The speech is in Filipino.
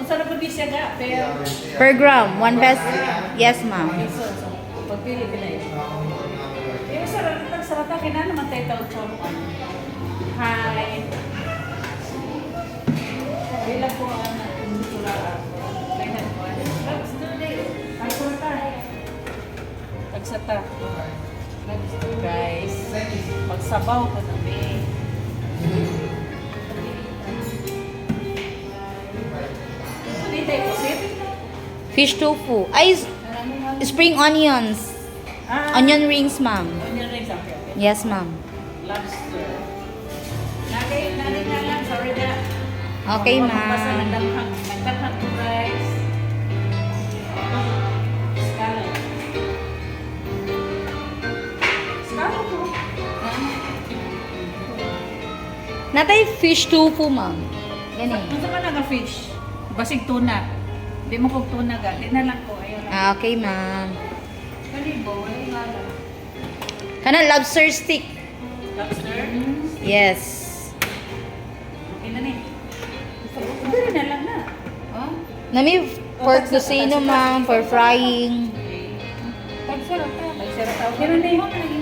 Unsa na po di siya ga? Pero Per gram, 1 peso. Yes, ma'am. peso. So, pagpili ka na yun. Eh, sarata kina naman tayo tawag sa hi. Bilang po ang sula. Kailan po. Ay, kurta. Tagsata. Guys, magsabaw ko na be. Hindi tayo pusit. Fish tofu. Ay, spring onions. Onion rings, ma'am. Onion rings, okay. Yes, ma'am. Lobster. Nari na lang, sorry na. Okay, Basta ma'am. nagdaghang ko rice. Scallop. Scallop po. Natay fish tofu, ma'am. Yan eh. Ano ka nga fish? Basig tuna. Di mo kog tuna ga. Di na lang ko. Ayun. Okay, ma'am. Kalibo, ay lala. Kana lobster stick. Lobster. Yes. Okay na ni. Dali na lang na. Oh? Nami pork tocino, ma'am, for frying. Pagsarap ta. Okay na ni.